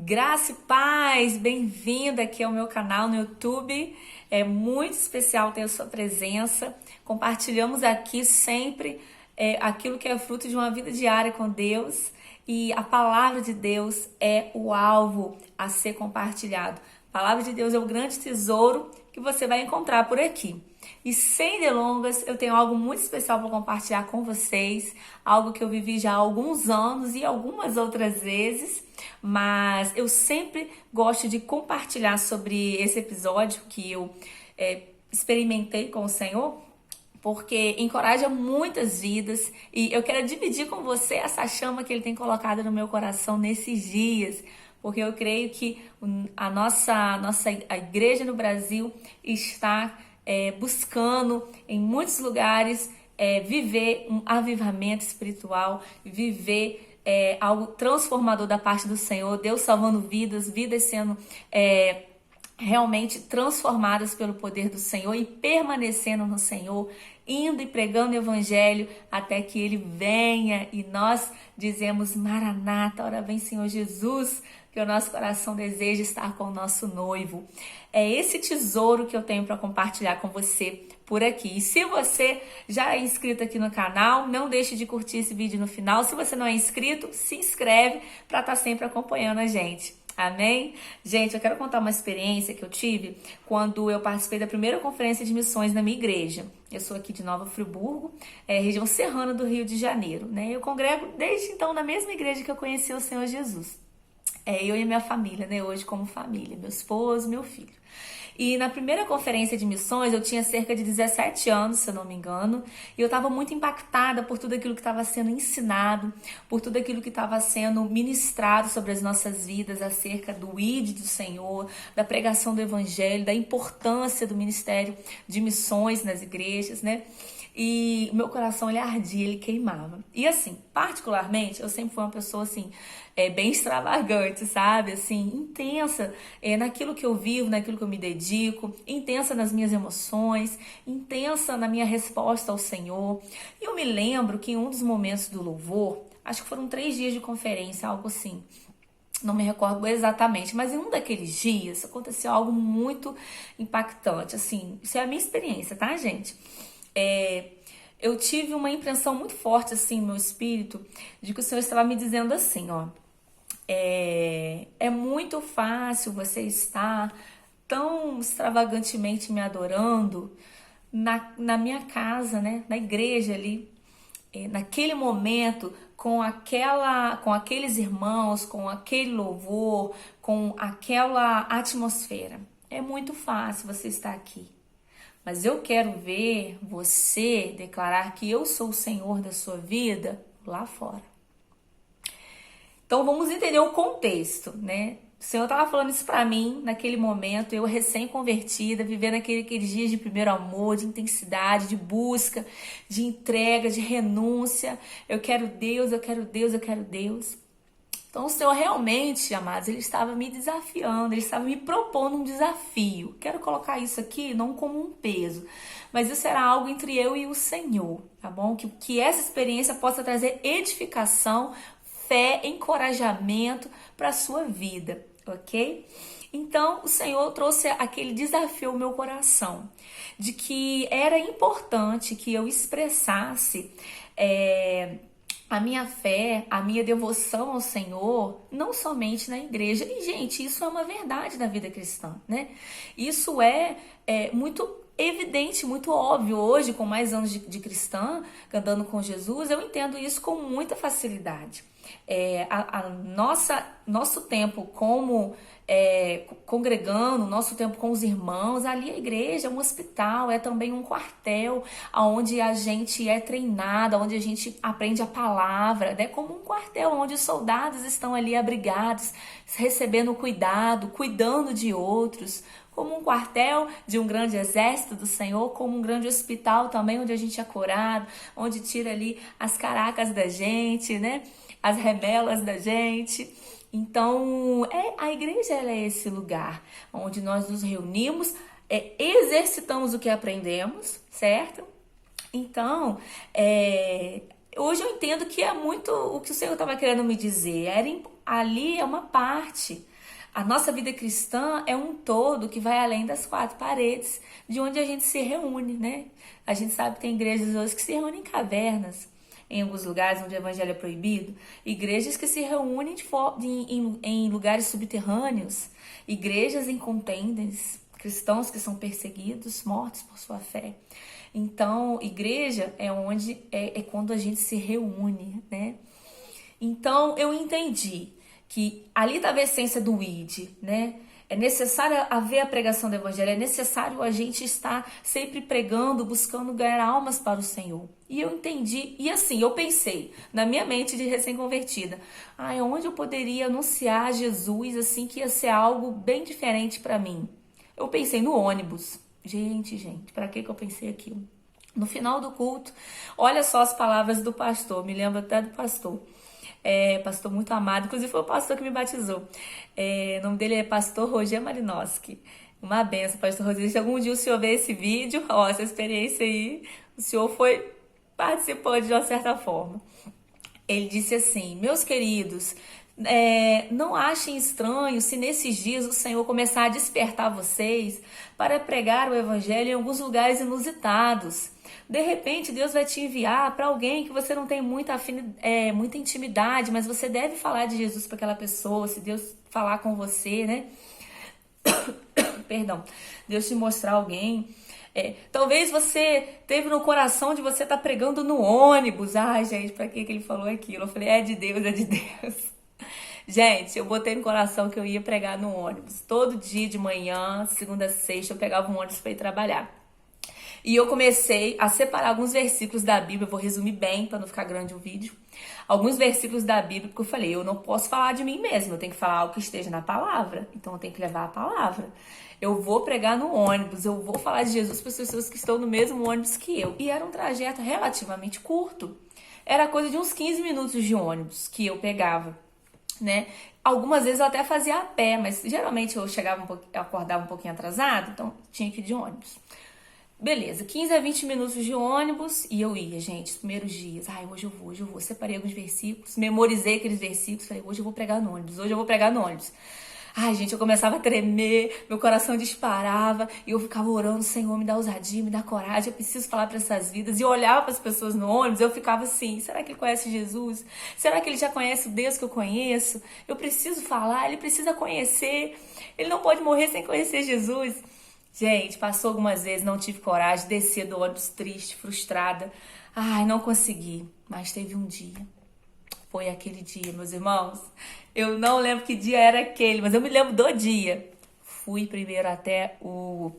Graça e paz, bem-vinda aqui ao meu canal no YouTube. É muito especial ter a sua presença. Compartilhamos aqui sempre aquilo que é fruto de uma vida diária com Deus. E a palavra de Deus é o alvo a ser compartilhado. A palavra de Deus é o grande tesouro que você vai encontrar por aqui. E sem delongas, eu tenho algo muito especial para compartilhar com vocês, algo que eu vivi já há alguns anos e algumas outras vezes, mas eu sempre gosto de compartilhar sobre esse episódio que eu experimentei com o Senhor, porque encoraja muitas vidas e eu quero dividir com você essa chama que Ele tem colocado no meu coração nesses dias, porque eu creio que a igreja no Brasil está buscando em muitos lugares viver um avivamento espiritual, viver algo transformador da parte do Senhor, Deus salvando vidas sendo realmente transformadas pelo poder do Senhor e permanecendo no Senhor, indo e pregando o Evangelho até que Ele venha e nós dizemos: Maranata, ora vem Senhor Jesus, que o nosso coração deseja estar com o nosso noivo. É esse tesouro que eu tenho para compartilhar com você por aqui. E se você já é inscrito aqui no canal, não deixe de curtir esse vídeo no final. Se você não é inscrito, se inscreve para estar sempre acompanhando a gente. Amém? Gente, eu quero contar uma experiência que eu tive quando eu participei da primeira conferência de missões na minha igreja. Eu sou aqui de Nova Friburgo, região serrana do Rio de Janeiro, né? Eu congrego desde então na mesma igreja que eu conheci o Senhor Jesus. Eu e minha família, né? Hoje como família, meu esposo, meu filho. E na primeira conferência de missões, eu tinha cerca de 17 anos, se eu não me engano, e eu estava muito impactada por tudo aquilo que estava sendo ensinado, por tudo aquilo que estava sendo ministrado sobre as nossas vidas, acerca do ID do Senhor, da pregação do Evangelho, da importância do ministério de missões nas igrejas, né? E o meu coração, ele ardia, ele queimava. E assim, particularmente, eu sempre fui uma pessoa assim, bem extravagante, sabe? Assim, intensa naquilo que eu vivo, naquilo que eu me dedico, intensa nas minhas emoções, intensa na minha resposta ao Senhor. E eu me lembro que em um dos momentos do louvor, acho que foram 3 dias de conferência, algo assim, não me recordo exatamente, mas em um daqueles dias aconteceu algo muito impactante, assim, isso é a minha experiência, tá, gente? Eu tive uma impressão muito forte, assim, no meu espírito, de que o Senhor estava me dizendo assim, ó, é muito fácil você estar tão extravagantemente me adorando na minha casa, né, na igreja ali, naquele momento, com aqueles irmãos, com aquele louvor, com aquela atmosfera. É muito fácil você estar aqui. Mas eu quero ver você declarar que eu sou o Senhor da sua vida lá fora. Então vamos entender o contexto, né? O Senhor estava falando isso para mim naquele momento, eu recém-convertida, vivendo aqueles dias de primeiro amor, de intensidade, de busca, de entrega, de renúncia. Eu quero Deus, eu quero Deus, eu quero Deus. Então o Senhor realmente, amados, Ele estava me desafiando, Ele estava me propondo um desafio. Quero colocar isso aqui não como um peso, mas isso era algo entre eu e o Senhor, tá bom? Que essa experiência possa trazer edificação, fé, encorajamento para a sua vida, ok? Então o Senhor trouxe aquele desafio ao meu coração, de que era importante que eu expressasse a minha fé, a minha devoção ao Senhor, não somente na igreja. E, gente, isso é uma verdade da vida cristã, né? Isso é muito evidente, muito óbvio. Hoje, com mais anos de cristã, andando com Jesus, eu entendo isso com muita facilidade. Nosso tempo como congregando, nosso tempo com os irmãos, ali a igreja é um hospital, é também um quartel onde a gente é treinado, onde a gente aprende a palavra, né? Como um quartel onde os soldados estão ali abrigados, recebendo cuidado, cuidando de outros, como um quartel de um grande exército do Senhor, como um grande hospital também, onde a gente é curado, onde tira ali as caracas da gente, né? As rebelas da gente. Então, a igreja ela é esse lugar onde nós nos reunimos, exercitamos o que aprendemos, certo? Então, hoje eu entendo que é muito o que o Senhor estava querendo me dizer. Ali é uma parte A nossa vida cristã é um todo que vai além das quatro paredes de onde a gente se reúne, né? A gente sabe que tem igrejas hoje que se reúnem em cavernas, em alguns lugares onde o evangelho é proibido, igrejas que se reúnem em lugares subterrâneos, igrejas em contenders, cristãos que são perseguidos, mortos por sua fé. Então, igreja é onde é quando a gente se reúne, né? Então, eu entendi que ali estava a essência do ID, né? É necessário haver a pregação do evangelho, é necessário a gente estar sempre pregando, buscando ganhar almas para o Senhor. E eu entendi, e assim, eu pensei, na minha mente de recém-convertida, onde eu poderia anunciar Jesus, assim, que ia ser algo bem diferente para mim? Eu pensei no ônibus. Gente, para que eu pensei aquilo? No final do culto, olha só as palavras do pastor, me lembro até do pastor. Pastor muito amado, inclusive foi o pastor que me batizou. O nome dele é pastor Roger Malinowski. Uma benção, pastor Roger. Se algum dia o senhor ver esse vídeo, essa experiência aí, o senhor foi participante de uma certa forma. Ele disse assim: meus queridos, não achem estranho se nesses dias o Senhor começar a despertar vocês para pregar o evangelho em alguns lugares inusitados. De repente, Deus vai te enviar para alguém que você não tem muita intimidade, mas você deve falar de Jesus para aquela pessoa, se Deus falar com você, né? Perdão. Deus te mostrar alguém. Talvez você teve no coração de você estar pregando no ônibus. Ai, gente, para que ele falou aquilo? Eu falei, é de Deus, é de Deus. Gente, eu botei no coração que eu ia pregar no ônibus. Todo dia de manhã, segunda a sexta, eu pegava um ônibus para ir trabalhar. E eu comecei a separar alguns versículos da Bíblia, eu vou resumir bem para não ficar grande o vídeo. Alguns versículos da Bíblia, porque eu falei, eu não posso falar de mim mesma, eu tenho que falar algo que esteja na palavra. Então eu tenho que levar a palavra. Eu vou pregar no ônibus, eu vou falar de Jesus para as pessoas que estão no mesmo ônibus que eu. E era um trajeto relativamente curto. Era coisa de uns 15 minutos de ônibus que eu pegava, né? Algumas vezes eu até fazia a pé, mas geralmente eu acordava um pouquinho atrasado, então tinha que ir de ônibus. Beleza, 15 a 20 minutos de ônibus e eu ia, gente, os primeiros dias. Hoje eu vou. Separei alguns versículos, memorizei aqueles versículos, falei, hoje eu vou pregar no ônibus. Gente, eu começava a tremer, meu coração disparava e eu ficava orando, Senhor, me dá ousadia, me dá coragem, eu preciso falar para essas vidas. E eu olhava para as pessoas no ônibus, eu ficava assim, será que ele conhece Jesus? Será que ele já conhece o Deus que eu conheço? Eu preciso falar, ele precisa conhecer, ele não pode morrer sem conhecer Jesus. Gente, passou algumas vezes, não tive coragem, desci do ônibus triste, frustrada. Não consegui, mas teve um dia. Foi aquele dia, meus irmãos. Eu não lembro que dia era aquele, mas eu me lembro do dia. Fui primeiro até o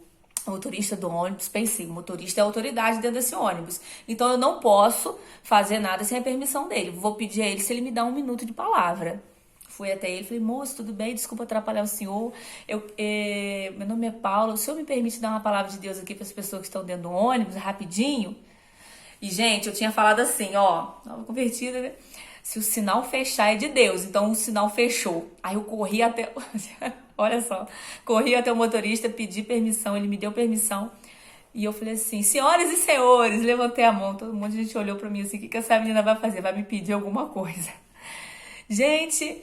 motorista do ônibus, pensei, o motorista é a autoridade dentro desse ônibus. Então eu não posso fazer nada sem a permissão dele. Vou pedir a ele se ele me dá 1 minuto de palavra. Fui até ele, falei, moço, tudo bem? Desculpa atrapalhar o senhor. Meu nome é Paula, o senhor me permite dar uma palavra de Deus aqui para as pessoas que estão dentro do ônibus, rapidinho? E, gente, eu tinha falado assim, nova convertida, né? Se o sinal fechar é de Deus, então o sinal fechou. Aí eu corri até, olha só, corri até o motorista, pedi permissão, ele me deu permissão. E eu falei assim, senhoras e senhores, levantei a mão, todo mundo, a gente olhou pra mim assim, o que essa menina vai fazer? Vai me pedir alguma coisa. Gente,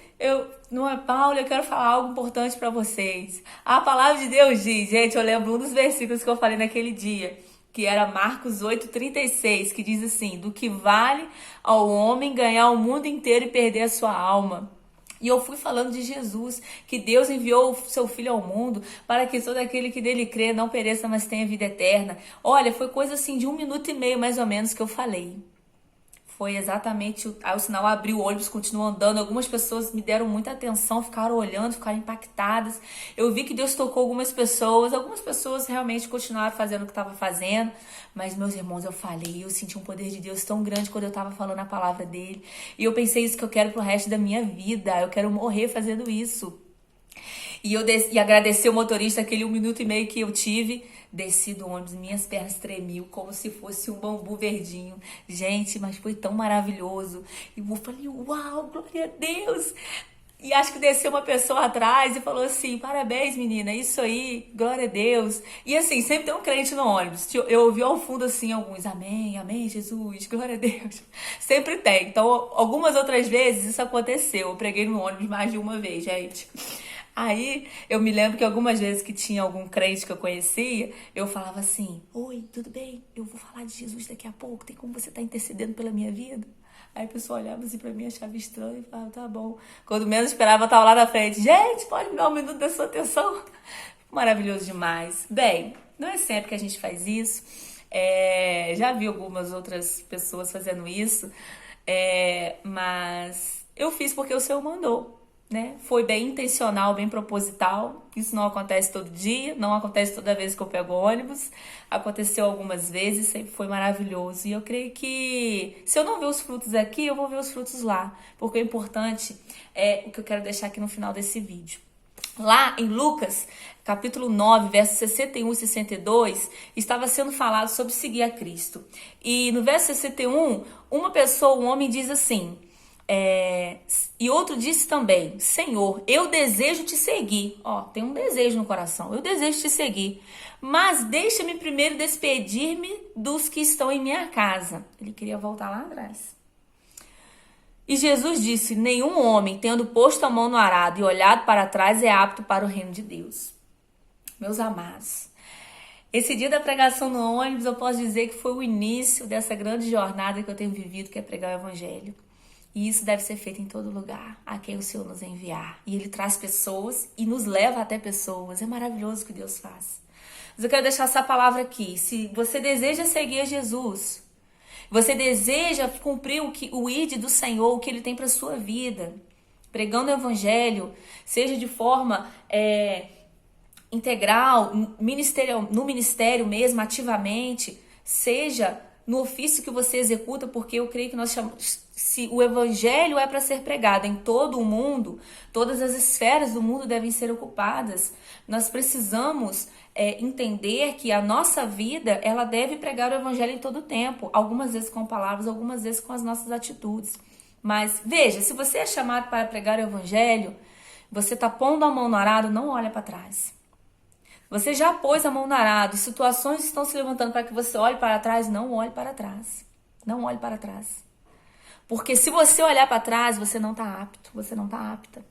não é Paulo, eu quero falar algo importante para vocês. A palavra de Deus diz, gente, eu lembro um dos versículos que eu falei naquele dia, que era Marcos 8,36, que diz assim, do que vale ao homem ganhar o mundo inteiro e perder a sua alma. E eu fui falando de Jesus, que Deus enviou o seu Filho ao mundo para que todo aquele que nele crê não pereça, mas tenha vida eterna. Olha, foi coisa assim de 1 minuto e meio mais ou menos que eu falei. Foi exatamente, aí o sinal abriu, o ônibus continuou andando, algumas pessoas me deram muita atenção, ficaram olhando, ficaram impactadas. Eu vi que Deus tocou algumas pessoas realmente continuaram fazendo o que estava fazendo, mas meus irmãos, eu senti um poder de Deus tão grande quando eu estava falando a palavra dele, e eu pensei isso que eu quero pro resto da minha vida, eu quero morrer fazendo isso. E eu agradeci o motorista aquele 1 minuto e meio que eu tive. Desci do ônibus, minhas pernas tremiam como se fosse um bambu verdinho. Gente, mas foi tão maravilhoso. E eu falei, uau, glória a Deus. E acho que desceu uma pessoa atrás e falou assim, parabéns menina, isso aí, glória a Deus. E assim, sempre tem um crente no ônibus. Eu ouvi ao fundo assim alguns, amém, amém Jesus, glória a Deus. Sempre tem. Então, algumas outras vezes isso aconteceu. Eu preguei no ônibus mais de uma vez, gente. Aí eu me lembro que algumas vezes que tinha algum crente que eu conhecia, eu falava assim: oi, tudo bem? Eu vou falar de Jesus daqui a pouco, tem como você estar intercedendo pela minha vida? Aí a pessoa olhava assim pra mim, achava estranho e falava: tá bom. Quando menos esperava, eu tava lá na frente: gente, pode me dar um minuto da sua atenção? Maravilhoso demais. Bem, não é sempre que a gente faz isso. Já vi algumas outras pessoas fazendo isso, mas eu fiz porque o Senhor mandou, né? Foi bem intencional, bem proposital. Isso não acontece todo dia, não acontece toda vez que eu pego ônibus. Aconteceu algumas vezes, sempre foi maravilhoso. E eu creio que se eu não ver os frutos aqui, eu vou ver os frutos lá. Porque o importante é o que eu quero deixar aqui no final desse vídeo. Lá em Lucas, capítulo 9, versos 61 e 62, estava sendo falado sobre seguir a Cristo. E no verso 61, uma pessoa, um homem, diz assim, e outro disse também: Senhor, eu desejo te seguir. Ó, tem um desejo no coração, eu desejo te seguir, mas deixa-me primeiro despedir-me dos que estão em minha casa. Ele queria voltar lá atrás. E Jesus disse: nenhum homem, tendo posto a mão no arado e olhado para trás, é apto para o reino de Deus. Meus amados, esse dia da pregação no ônibus, eu posso dizer que foi o início dessa grande jornada que eu tenho vivido, que é pregar o evangelho. E isso deve ser feito em todo lugar, a quem o Senhor nos enviar. E Ele traz pessoas e nos leva até pessoas. É maravilhoso o que Deus faz. Mas eu quero deixar essa palavra aqui. Se você deseja seguir a Jesus, você deseja cumprir o ID do Senhor, o que Ele tem para a sua vida, pregando o evangelho, seja de forma integral, no ministério mesmo, ativamente, seja no ofício que você executa, porque eu creio que nós chamamos, se o evangelho é para ser pregado em todo o mundo, todas as esferas do mundo devem ser ocupadas. Nós precisamos entender que a nossa vida, ela deve pregar o evangelho em todo o tempo, algumas vezes com palavras, algumas vezes com as nossas atitudes. Mas veja, se você é chamado para pregar o evangelho, você está pondo a mão no arado, não olha para trás. Você já pôs a mão no arado, situações estão se levantando para que você olhe para trás, não olhe para trás. Não olhe para trás. Porque se você olhar para trás, você não está apto, você não está apta.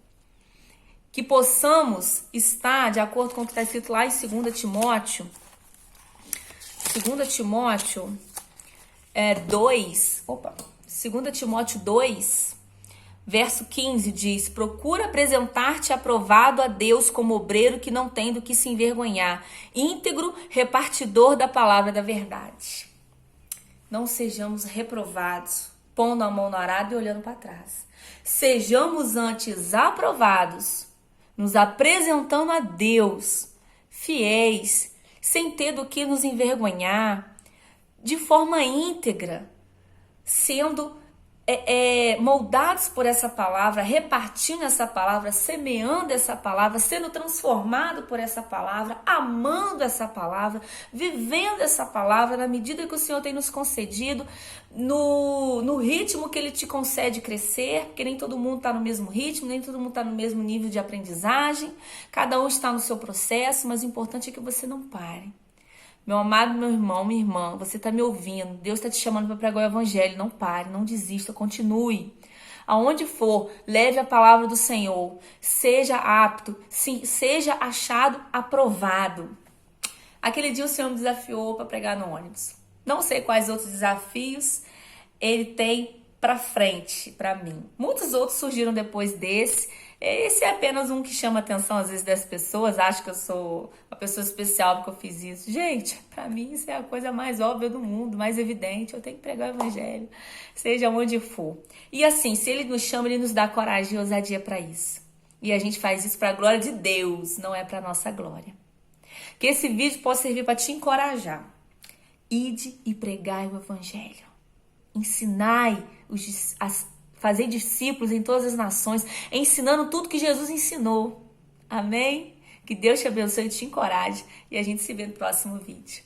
Que possamos estar, de acordo com o que está escrito lá em 2 Timóteo 2, verso 15 diz: procura apresentar-te aprovado a Deus como obreiro que não tem do que se envergonhar, íntegro, repartidor da palavra da verdade. Não sejamos reprovados, pondo a mão no arado e olhando para trás. Sejamos antes aprovados, nos apresentando a Deus, fiéis, sem ter do que nos envergonhar, de forma íntegra, sendo moldados por essa palavra, repartindo essa palavra, semeando essa palavra, sendo transformado por essa palavra, amando essa palavra, vivendo essa palavra na medida que o Senhor tem nos concedido, no ritmo que Ele te concede crescer, porque nem todo mundo está no mesmo ritmo, nem todo mundo está no mesmo nível de aprendizagem, cada um está no seu processo, mas o importante é que você não pare. Meu amado, meu irmão, minha irmã, você está me ouvindo, Deus está te chamando para pregar o evangelho, não pare, não desista, continue. Aonde for, leve a palavra do Senhor, seja apto, sim, seja achado aprovado. Aquele dia o Senhor me desafiou para pregar no ônibus. Não sei quais outros desafios Ele tem para frente, para mim. Muitos outros surgiram depois desse. Esse é apenas um que chama a atenção, às vezes, das pessoas. Acho que eu sou uma pessoa especial porque eu fiz isso. Gente, pra mim isso é a coisa mais óbvia do mundo, mais evidente. Eu tenho que pregar o evangelho, seja onde for. E assim, se Ele nos chama, Ele nos dá coragem e ousadia para isso. E a gente faz isso para a glória de Deus, não é para nossa glória. Que esse vídeo possa servir para te encorajar. Ide e pregai o evangelho. Ensinai fazer discípulos em todas as nações, ensinando tudo que Jesus ensinou. Amém? Que Deus te abençoe e te encoraje. E a gente se vê no próximo vídeo.